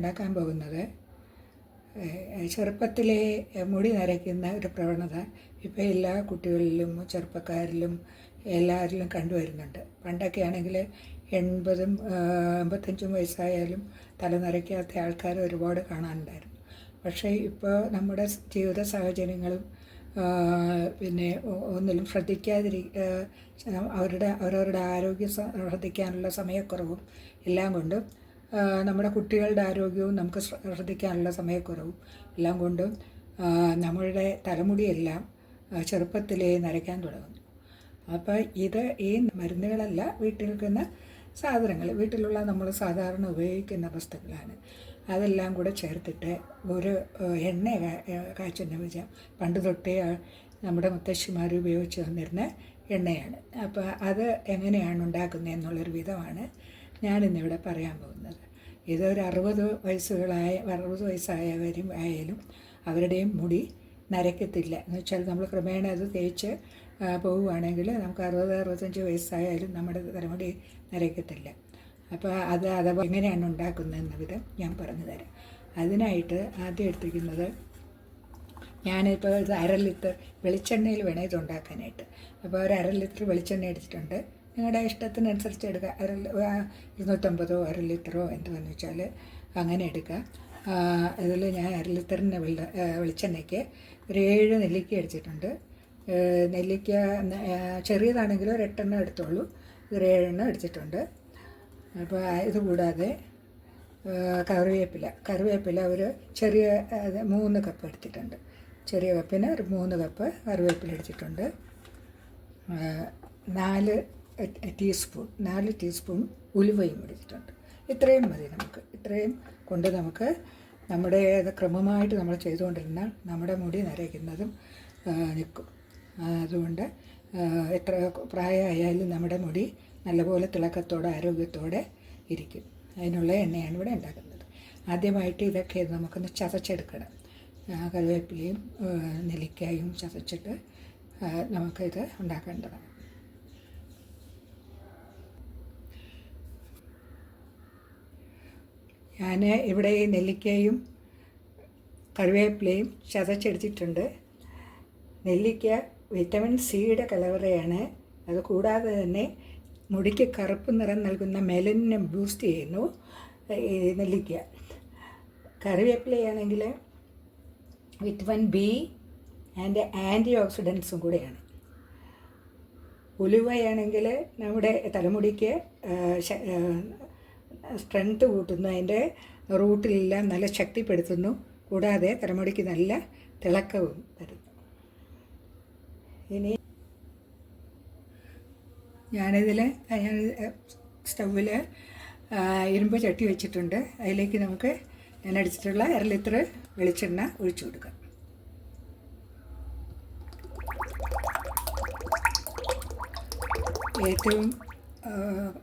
ഉണ്ടാക്കാൻ പോകുന്നത് ചെറുപ്പത്തിലെ മുടി നരയ്ക്കുന്ന ഒരു പ്രവണത ഇപ്പോൾ എല്ലാ കുട്ടികളിലും ചെറുപ്പക്കാരിലും എല്ലാവരിലും കണ്ടുവരുന്നുണ്ട്. പണ്ടൊക്കെ ആണെങ്കിൽ 80 85 വയസ്സായാലും തല നരയ്ക്കാത്ത ആൾക്കാർ ഒരുപാട് കാണാനുണ്ടായിരുന്നു. പക്ഷേ ഇപ്പോൾ നമ്മുടെ ജീവിത സാഹചര്യങ്ങളും പിന്നെ ഒന്നിലും അവരവരുടെ ആരോഗ്യം ശ്രദ്ധിക്കാനുള്ള സമയക്കുറവും എല്ലാം കൊണ്ടും നമ്മുടെ കുട്ടികളുടെ ആരോഗ്യവും നമുക്ക് ശ്രദ്ധിക്കാനുള്ള സമയക്കുറവും എല്ലാം കൊണ്ടും നമ്മളുടെ തലമുടിയെല്ലാം ചെറുപ്പത്തിലേ നരയ്ക്കാൻ തുടങ്ങുന്നു. അപ്പോൾ ഈ മരുന്നുകളല്ല, വീട്ടിൽ നിൽക്കുന്ന സാധനങ്ങൾ, വീട്ടിലുള്ള നമ്മൾ സാധാരണ ഉപയോഗിക്കുന്ന വസ്തുക്കളാണ്. അതെല്ലാം കൂടെ ചേർത്തിട്ട് ഒരു എണ്ണ കാച്ചുന്ന വെച്ചാൽ പണ്ട് തൊട്ടേ നമ്മുടെ മുത്തശ്ശിമാർ ഉപയോഗിച്ച് വന്നിരുന്ന എണ്ണയാണ്. അപ്പോൾ അത് എങ്ങനെയാണ് ഉണ്ടാക്കുന്നത് എന്നുള്ളൊരു വിധമാണ് ഞാനിന്നിവിടെ പറയാൻ പോകുന്നത്. ഇതൊരു 60 വയസ്സായവരും ആയാലും അവരുടെയും മുടി നരയ്ക്കത്തില്ല. എന്ന് വെച്ചാൽ നമ്മൾ ക്രമേണ അത് തേച്ച് പോവുകയാണെങ്കിൽ നമുക്ക് 60-65 വയസ്സായാലും നമ്മുടെ തലമുടി നരയ്ക്കത്തില്ല. അപ്പോൾ അത് എങ്ങനെയാണ് ഉണ്ടാക്കുന്നതെന്ന വിധം ഞാൻ പറഞ്ഞു തരാം. അതിനായിട്ട് ആദ്യം എടുത്തിരിക്കുന്നത്, ഞാനിപ്പോൾ ഇത് 1/2 ലിറ്റർ വെളിച്ചെണ്ണയിൽ വേണം ഇത് ഉണ്ടാക്കാനായിട്ട്. അപ്പോൾ ഒരു 1/2 ലിറ്റർ വെളിച്ചെണ്ണ എടുത്തിട്ടുണ്ട്. നിങ്ങളുടെ ഇഷ്ടത്തിനനുസരിച്ച് എടുക്കുക. 250 1/2 ലിറ്ററോ എന്തുവെന്ന് വെച്ചാൽ അങ്ങനെ എടുക്കുക. ഇതിൽ ഞാൻ 1/2 ലിറ്ററിൻ്റെ വെളിച്ചെണ്ണയ്ക്ക് ഒരു 7 നെല്ലിക്ക എടുത്തിട്ടുണ്ട്. നെല്ലിക്ക ചെറിയതാണെങ്കിൽ ഒരു 8 എണ്ണം എടുത്തോളൂ. ഒരു 7 എണ്ണം എടുത്തിട്ടുണ്ട്. അപ്പോൾ ഇത് കൂടാതെ കറിവേപ്പില ഒരു ചെറിയ 3 കപ്പ് എടുത്തിട്ടുണ്ട്. ചെറിയ കപ്പിന് ഒരു 3 കപ്പ് കറിവേപ്പില എടുത്തിട്ടുണ്ട്. 4 ടീസ്പൂൺ ഉലുവയും എടുത്തിട്ടുണ്ട്. ഇത്രയും മതി നമുക്ക്. ഇത്രയും കൊണ്ട് നമുക്ക് നമ്മുടെ ക്രമമായിട്ട് നമ്മൾ ചെയ്തുകൊണ്ടിരുന്ന നമ്മുടെ മുടി നരയ്ക്കുന്നതും നിൽക്കും. അതുകൊണ്ട് എത്ര പ്രായമായാലും നമ്മുടെ മുടി നല്ലപോലെ തിളക്കത്തോടെ ആരോഗ്യത്തോടെ ഇരിക്കും. അതിനുള്ള എണ്ണയാണ് ഇവിടെ ഉണ്ടാക്കുന്നത്. ആദ്യമായിട്ട് ഇതൊക്കെ നമുക്കൊന്ന് ചതച്ചെടുക്കണം. കറിവേപ്പിലയും നെല്ലിക്കായും ചതച്ചിട്ട് നമുക്കിത് ഉണ്ടാക്കേണ്ടതാണ്. ഞാൻ ഇവിടെ ഈ നെല്ലിക്കയും കറിവേപ്പിലയും ചതച്ചെടുത്തിട്ടുണ്ട്. നെല്ലിക്ക വിറ്റമിൻ സിയുടെ കലവറയാണ്. അത് കൂടാതെ തന്നെ മുടിക്ക് കറുപ്പ് നിറം നൽകുന്ന മെലനിനെ ബൂസ്റ്റ് ചെയ്യുന്നു ഈ നെല്ലിക്ക. കറിവേപ്പിലയാണെങ്കിൽ വിറ്റമിൻ ബി ആൻഡ് ആൻറ്റി ഓക്സിഡൻസും കൂടെയാണ്. ഉലുവയാണെങ്കിൽ നമ്മുടെ തലമുടിക്ക് സ്ട്രെങ്ത് കൂട്ടുന്നു, അതിൻ്റെ റൂട്ടിലെല്ലാം നല്ല ശക്തിപ്പെടുത്തുന്നു. കൂടാതെ തലമുടിക്ക് നല്ല തിളക്കവും തരുന്നു. ഇനി ഞാൻ സ്റ്റൗവിൽ ഇരുമ്പ് ചട്ടി വെച്ചിട്ടുണ്ട്. അതിലേക്ക് നമുക്ക് ഞാൻ അടിച്ചിട്ടുള്ള 1/2 ലിറ്റർ വെളിച്ചെണ്ണ ഒഴിച്ചു കൊടുക്കാം.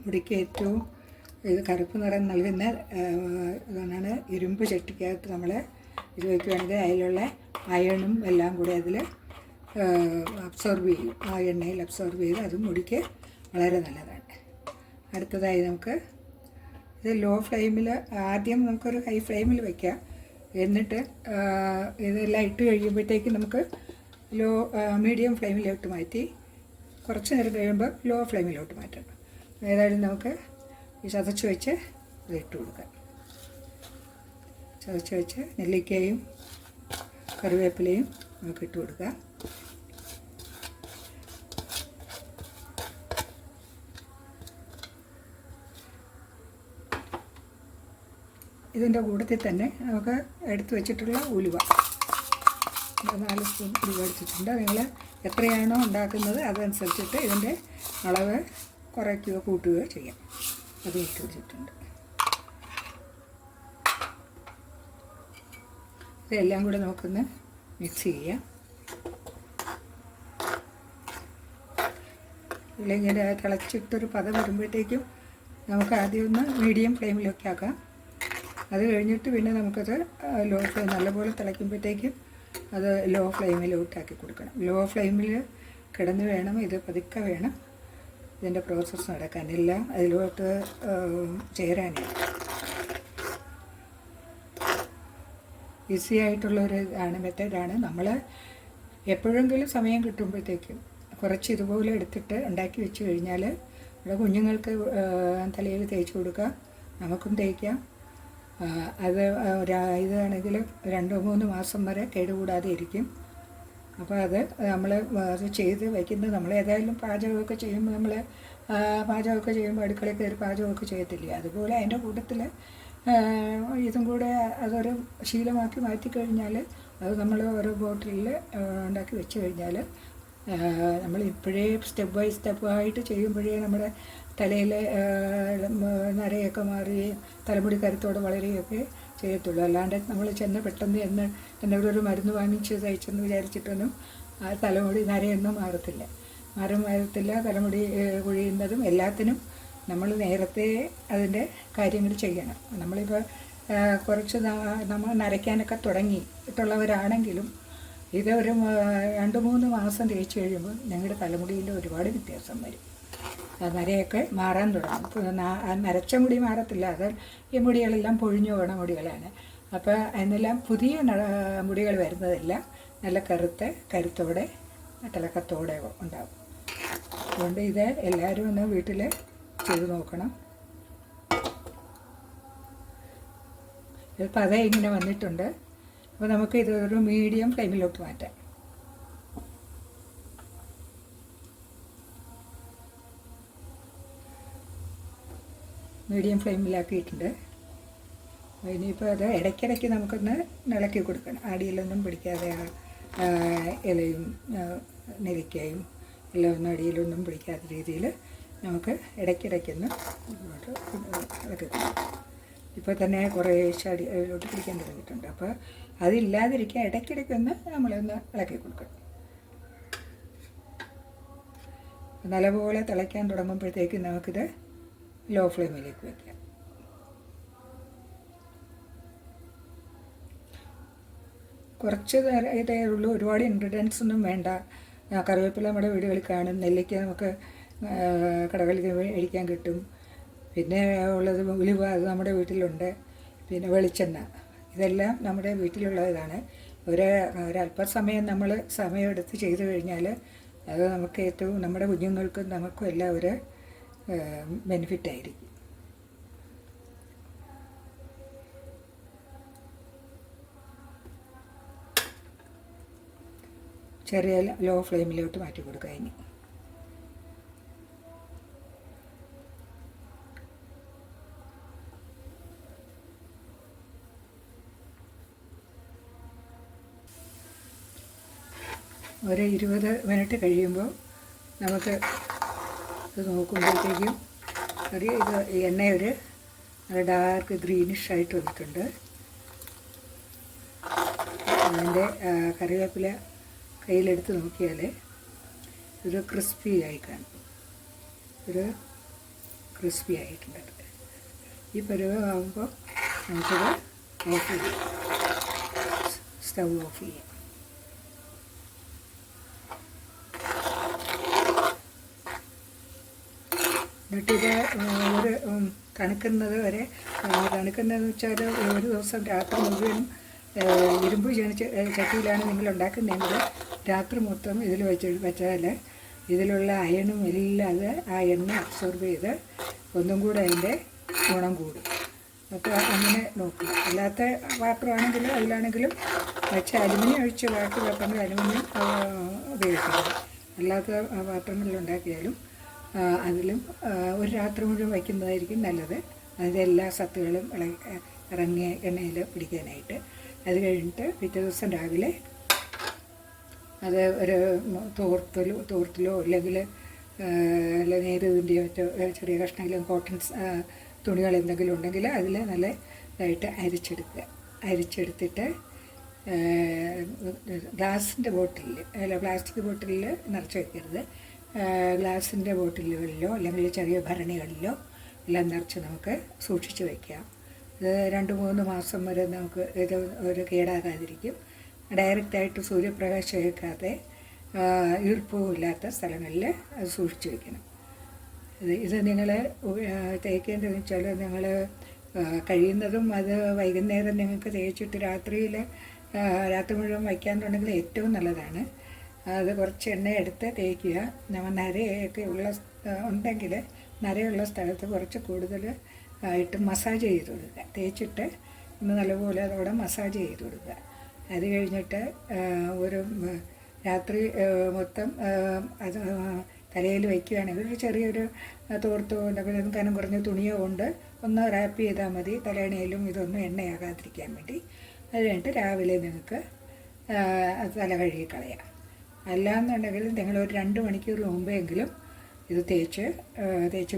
മുടിക്ക് ഏറ്റവും ഇത് കറുപ്പ് നിറം നൽകുന്ന ഇതാണ് ഇരുമ്പ് ചട്ടിക്കകത്ത് നമ്മൾ ഇത് വയ്ക്കുകയാണെങ്കിൽ അതിലുള്ള അയണും എല്ലാം കൂടി അതിൽ അബ്സോർബ് ചെയ്യും. ആ എണ്ണയിൽ അബ്സോർബ് ചെയ്ത് അത് മുടിക്ക് വളരെ നല്ലതാണ്. അടുത്തതായി നമുക്ക് ഇത് ലോ ഫ്ലെയിമിൽ, ആദ്യം നമുക്കൊരു ഹൈ ഫ്ലെയിമിൽ വയ്ക്കാം. എന്നിട്ട് ഇതെല്ലാം ഇട്ട് കഴിയുമ്പോഴത്തേക്ക് നമുക്ക് മീഡിയം ഫ്ലെയിമിലോട്ട് മാറ്റി കുറച്ച് നേരം കഴിയുമ്പോൾ ലോ ഫ്ലെയിമിലോട്ട് മാറ്റണം. ഏതായാലും നമുക്ക് ഈ ചതച്ച് വെച്ച് ഇത് ഇട്ട് കൊടുക്കാം. ചതച്ച് വെച്ച് നെല്ലിക്കയും കറിവേപ്പിലയും നമുക്ക് ഇട്ട് കൊടുക്കാം. ഇതിൻ്റെ കൂട്ടത്തിൽ തന്നെ നമുക്ക് എടുത്ത് വെച്ചിട്ടുള്ള ഉലുവ 4 സ്പൂൺ ഉലുവ എടുത്തിട്ടുണ്ട്. നിങ്ങൾ എത്രയാണോ ഉണ്ടാക്കുന്നത് അതനുസരിച്ചിട്ട് ഇതിൻ്റെ അളവ് കുറയ്ക്കുകയോ കൂട്ടുകയോ ചെയ്യാം. അത് ഇട്ട് വെച്ചിട്ടുണ്ട്. ഇതെല്ലാം കൂടെ നമുക്കൊന്ന് മിക്സ് ചെയ്യാം. ഇതിലിങ്ങനെ തിളച്ചിട്ടൊരു പദം വരുമ്പോഴത്തേക്കും നമുക്ക് ആദ്യം ഒന്ന് മീഡിയം ഫ്ലെയിമിലൊക്കെ ആക്കാം. അത് കഴിഞ്ഞിട്ട് പിന്നെ നമുക്കത് ലോ ഫ്ലെയിം നല്ലപോലെ തിളയ്ക്കുമ്പോഴത്തേക്കും അത് ലോ ഫ്ലെയിമിലോട്ടാക്കി കൊടുക്കണം. ലോ ഫ്ലെയിമിൽ കിടന്ന് വേണം ഇത് പതുക്കെ വേണം ഇതിൻ്റെ പ്രോസസ്സ് നടക്കാൻ, എല്ലാം അതിലോട്ട് ചേരാനായിട്ട്. ഈസി ആയിട്ടുള്ളൊരു മെത്തേഡാണ്. നമ്മൾ എപ്പോഴെങ്കിലും സമയം കിട്ടുമ്പോഴത്തേക്കും കുറച്ച് ഇതുപോലെ എടുത്തിട്ട് ഉണ്ടാക്കി വെച്ച് കഴിഞ്ഞാൽ നമ്മുടെ കുഞ്ഞുങ്ങൾക്ക് തലയിൽ തേച്ച് കൊടുക്കാം, നമുക്കും തേക്കാം. അത് ഇതാണെങ്കിൽ 2-3 മാസം വരെ കേടുകൂടാതെ ഇരിക്കും. അപ്പോൾ അത് നമ്മൾ അത് ചെയ്ത് വയ്ക്കുന്നത്, നമ്മൾ ഏതായാലും പാചകമൊക്കെ ചെയ്യുമ്പോൾ പാചകമൊക്കെ ചെയ്യുമ്പോൾ അടുക്കളയിൽ കയറി പാചകമൊക്കെ ചെയ്യത്തില്ലേ, അതുപോലെ അതിൻ്റെ കൂട്ടത്തിൽ ഇതും കൂടെ അതൊരു ശീലമാക്കി മാറ്റിക്കഴിഞ്ഞാൽ അത് നമ്മൾ ഓരോ ബോട്ടിലിൽ ഉണ്ടാക്കി വെച്ച് കഴിഞ്ഞാൽ നമ്മൾ ഇപ്പോഴേ സ്റ്റെപ്പ് ബൈ സ്റ്റെപ്പായിട്ട് ചെയ്യുമ്പോഴേ നമ്മുടെ തലയിൽ നരയൊക്കെ മാറുകയും തലമുടി കരുത്തോടെ വളരുകയൊക്കെ ചെയ്യത്തുള്ളൂ. അല്ലാണ്ട് നമ്മൾ പെട്ടെന്ന് എന്തെങ്കിലും ഒരു മരുന്ന് വാങ്ങിച്ച് തയ്ച്ചെന്ന് വിചാരിച്ചിട്ടൊന്നും ആ തലമുടി നരയൊന്നും മാറത്തില്ല. തലമുടി കൊഴിയുന്നതും എല്ലാത്തിനും നമ്മൾ നേരത്തെ അതിൻ്റെ കാര്യങ്ങൾ ചെയ്യണം. നമ്മളിപ്പോൾ കുറച്ച് നമ്മൾ നരയ്ക്കാനൊക്കെ തുടങ്ങിയിട്ടുള്ളവരാണെങ്കിലും ഇത് ഒരു 2-3 മാസം തേച്ച് കഴിയുമ്പോൾ ഞങ്ങളുടെ തലമുടിയിൽ ഒരുപാട് വ്യത്യാസം വരും. നരയൊക്കെ മാറാൻ തുടങ്ങും. നരച്ച മുടി മാറത്തില്ല, അത് ഈ മുടികളെല്ലാം പൊഴിഞ്ഞു പോകണ മുടികളാണ്. അപ്പോൾ അതിനെല്ലാം പുതിയ മുടികൾ വരുന്നതെല്ലാം നല്ല കരുത്തോടെ തിളക്കത്തോടെ ഉണ്ടാകും. അതുകൊണ്ട് ഇത് എല്ലാവരും ഒന്ന് വീട്ടിൽ ചെയ്ത് നോക്കണം. ഇപ്പോൾ അതേ ഇങ്ങനെ വന്നിട്ടുണ്ട്. അപ്പോൾ നമുക്ക് ഇതൊരു മീഡിയം ഫ്ലെയിമിലോട്ട് മാറ്റാം. മീഡിയം ഫ്ലെയിമിലാക്കിയിട്ടുണ്ട്. ഇനിയിപ്പോൾ അത് ഇടയ്ക്കിടയ്ക്ക് നമുക്കൊന്ന് ഇളക്കി കൊടുക്കണം. അടിയിലൊന്നും പിടിക്കാതെ ഇലയും നെല്ലിക്കയും എല്ലാം ഒന്നും അടിയിലൊന്നും പിടിക്കാത്ത രീതിയിൽ നമുക്ക് ഇടയ്ക്കിടയ്ക്കൊന്ന് ഇളക്കി കൊടുക്കണം. ഇപ്പോൾ തന്നെ കുറേ അടിയിലോട്ട് പിടിക്കാൻ തുടങ്ങിയിട്ടുണ്ട്. അപ്പോൾ അതില്ലാതിരിക്കാൻ ഇടയ്ക്കിടയ്ക്കൊന്ന് നമ്മളൊന്ന് ഇളക്കി കൊടുക്കണം. നല്ലപോലെ തിളയ്ക്കാൻ തുടങ്ങുമ്പോഴത്തേക്കും നമുക്കിത് ലോ ഫ്ലെയിമിലേക്ക് വയ്ക്കാം. കുറച്ച് ഇതേ ഉള്ളൂ, ഒരുപാട് ഇൻഗ്രീഡിയൻസ് ഒന്നും വേണ്ട. കറിവേപ്പില നമ്മുടെ വീടുകളിൽ കാണും, നെല്ലിക്ക നമുക്ക് കടകളിൽ മേടിക്കാൻ കിട്ടും. പിന്നെ ഉള്ളത് ഉലുവ, അത് നമ്മുടെ വീട്ടിലുണ്ട്. പിന്നെ വെളിച്ചെണ്ണ, ഇതെല്ലാം നമ്മുടെ വീട്ടിലുള്ളതാണ്. ഒരല്പസമയം നമ്മൾ സമയമെടുത്ത് ചെയ്തു കഴിഞ്ഞാൽ അത് നമുക്ക് ഏറ്റവും നമ്മുടെ കുഞ്ഞുങ്ങൾക്കും നമുക്കും എല്ലാം ഒരു ബെനിഫിറ്റായിരിക്കും. ചെറിയ ലോ ഫ്ലെയിമിലോട്ട് മാറ്റി കൊടുക്കുക. ഇനി ഒരു 20 മിനിറ്റ് കഴിയുമ്പോൾ നമുക്ക് ഇത് നോക്കുമ്പോഴത്തേക്കും എണ്ണ ഒരു നല്ല ഡാർക്ക് ഗ്രീനിഷ് ആയിട്ട് വന്നിട്ടുണ്ട്. അതിൻ്റെ കറിവേപ്പില കയ്യിലെടുത്ത് നോക്കിയാൽ ഒരു ക്രിസ്പി ആയി കാണും. ക്രിസ്പി ആയിട്ടുണ്ട്. ഈ പരുവമാകുമ്പോൾ നമുക്കത് ഓഫ് ചെയ്യാം, സ്റ്റൗ ഓഫ് ചെയ്യാം. എന്നിട്ടിത് ഒരു തണുക്കുന്നതെന്ന് വെച്ചാൽ ഒരു ദിവസം രാത്രി മുഴുവനും ഇരുമ്പ് ചട്ടിയിലാണ് നിങ്ങൾ ഉണ്ടാക്കുന്നതെങ്കിൽ രാത്രി മൊത്തം ഇതിൽ വെച്ചാൽ ഇതിലുള്ള അയണും എല്ലാം അത് ആ എണ്ണ അബ്സോർബ് ചെയ്ത് ഒന്നും കൂടെ അതിൻ്റെ ഗുണം കൂടും. അപ്പോൾ അങ്ങനെ നോക്കുക. അല്ലാത്ത പാത്രമാണെങ്കിലും അതിലാണെങ്കിലും വെച്ച് അലുമിനിയം ഒഴിച്ച് ബാക്കി വെക്കുന്നത് അലുമിനിയം ഉപയോഗിക്കണം. അല്ലാത്ത പാത്രങ്ങളിലുണ്ടാക്കിയാലും അതിലും ഒരു രാത്രി മുഴുവൻ വയ്ക്കുന്നതായിരിക്കും നല്ലത്. അതിൻ്റെ എല്ലാ സത്തുകളും ഇറങ്ങിയ എണ്ണയിൽ പിടിക്കാനായിട്ട്. അത് കഴിഞ്ഞിട്ട് പിറ്റേ ദിവസം രാവിലെ അത് ഒരു തോർത്തിലോ അല്ലെങ്കിൽ നേരിയതിൻ്റെയോ ചെറിയ കഷ്ണമെങ്കിലും കോട്ടൺ തുണികൾ എന്തെങ്കിലും ഉണ്ടെങ്കിൽ അതിൽ നല്ല ഇതായിട്ട് അരിച്ചെടുത്തിട്ട് ഗ്ലാസിൻ്റെ ബോട്ടിലിൽ അല്ല പ്ലാസ്റ്റിക് ബോട്ടിലിൽ നിറച്ച് വയ്ക്കരുത്. ഗ്ലാസിൻ്റെ ബോട്ടിലുകളിലോ അല്ലെങ്കിൽ ചെറിയ ഭരണികളിലോ എല്ലാം നിറച്ച് നമുക്ക് സൂക്ഷിച്ച് വയ്ക്കാം. ഇത് 2-3 മാസം വരെ നമുക്ക് ഇത് ഒരു കേടാകാതിരിക്കും. ഡയറക്റ്റായിട്ട് സൂര്യപ്രകാശം ഏൽക്കാതെ ഈർപ്പമില്ലാത്ത സ്ഥലങ്ങളിൽ അത് സൂക്ഷിച്ച് വയ്ക്കണം. ഇത് നിങ്ങൾ തേക്കേണ്ടതെന്ന് വെച്ചാൽ നിങ്ങൾ കഴിയുന്നതും അത് വൈകുന്നേരം നിങ്ങൾക്ക് തേച്ചിട്ട് രാത്രി മുഴുവൻ വയ്ക്കാന്നുണ്ടെങ്കിൽ ഏറ്റവും നല്ലതാണ്. അത് കുറച്ച് എണ്ണ എടുത്ത് തേക്കുക. നരയൊക്കെ ഉണ്ടെങ്കിൽ നരയുള്ള സ്ഥലത്ത് കുറച്ച് കൂടുതൽ ആയിട്ട് മസാജ് ചെയ്ത് കൊടുക്കുക. തേച്ചിട്ട് ഒന്ന് നല്ലപോലെ അതോടെ മസാജ് ചെയ്ത് കൊടുക്കുക. അത് കഴിഞ്ഞിട്ട് ഒരു രാത്രി മൊത്തം അത് തലയിൽ വയ്ക്കുകയാണെങ്കിൽ ഒരു ചെറിയൊരു തോർത്തോ എന്തെങ്കിലും കനം കുറഞ്ഞ തുണിയോ കൊണ്ട് ഒന്ന് റാപ്പ് ചെയ്താൽ മതി, തലയണയിലും ഇതൊന്നും എണ്ണയാകാതിരിക്കാൻ വേണ്ടി. അത് കഴിഞ്ഞിട്ട് രാവിലെ നിങ്ങൾക്ക് തല കഴുകി കളയാം. അല്ലാന്നുണ്ടെങ്കിൽ നിങ്ങളൊരു 2 മണിക്കൂർ മുമ്പെങ്കിലും ഇത് തേച്ച്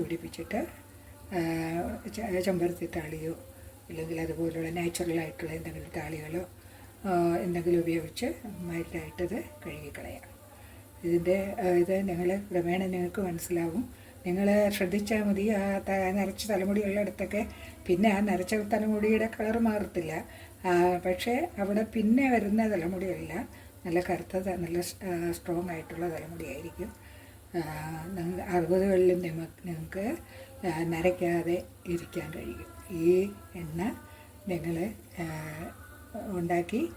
പിടിപ്പിച്ചിട്ട് ചെമ്പരത്തി താളിയോ അല്ലെങ്കിൽ അതുപോലുള്ള നാച്ചുറലായിട്ടുള്ള എന്തെങ്കിലും താളികളോ എന്തെങ്കിലും ഉപയോഗിച്ച് മൈൽഡായിട്ടത് കഴുകിക്കളയാം. ഇത് നിങ്ങൾ ക്രമേണ നിങ്ങൾക്ക് മനസ്സിലാവും. നിങ്ങൾ ശ്രദ്ധിച്ചാൽ മതി. നരച്ച തലമുടിയുള്ള ഇടത്തൊക്കെ പിന്നെ ആ നരച്ച തലമുടിയുടെ കളർ മാറത്തില്ല, പക്ഷേ അവിടെ പിന്നെ വരുന്ന തലമുടിയെല്ലാം നല്ല കറുത്ത നല്ല സ്ട്രോങ് ആയിട്ടുള്ള തലമുടിയായിരിക്കും. 60കളിലും നിങ്ങൾക്ക് നരയ്ക്കാതെ ഇരിക്കാൻ കഴിയും. ഈ എണ്ണ നിങ്ങൾ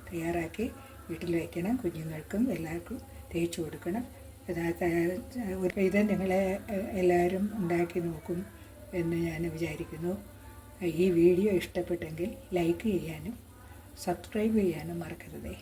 തയ്യാറാക്കി വീട്ടിൽ വയ്ക്കണം. കുഞ്ഞുങ്ങൾക്കും എല്ലാവർക്കും തേച്ച് കൊടുക്കണം. ഇത് നിങ്ങളെ എല്ലാവരും ഉണ്ടാക്കി നോക്കും എന്ന് ഞാൻ വിചാരിക്കുന്നു. ഈ വീഡിയോ ഇഷ്ടപ്പെട്ടെങ്കിൽ ലൈക്ക് ചെയ്യാനും സബ്സ്ക്രൈബ് ചെയ്യാനും മറക്കരുതേ.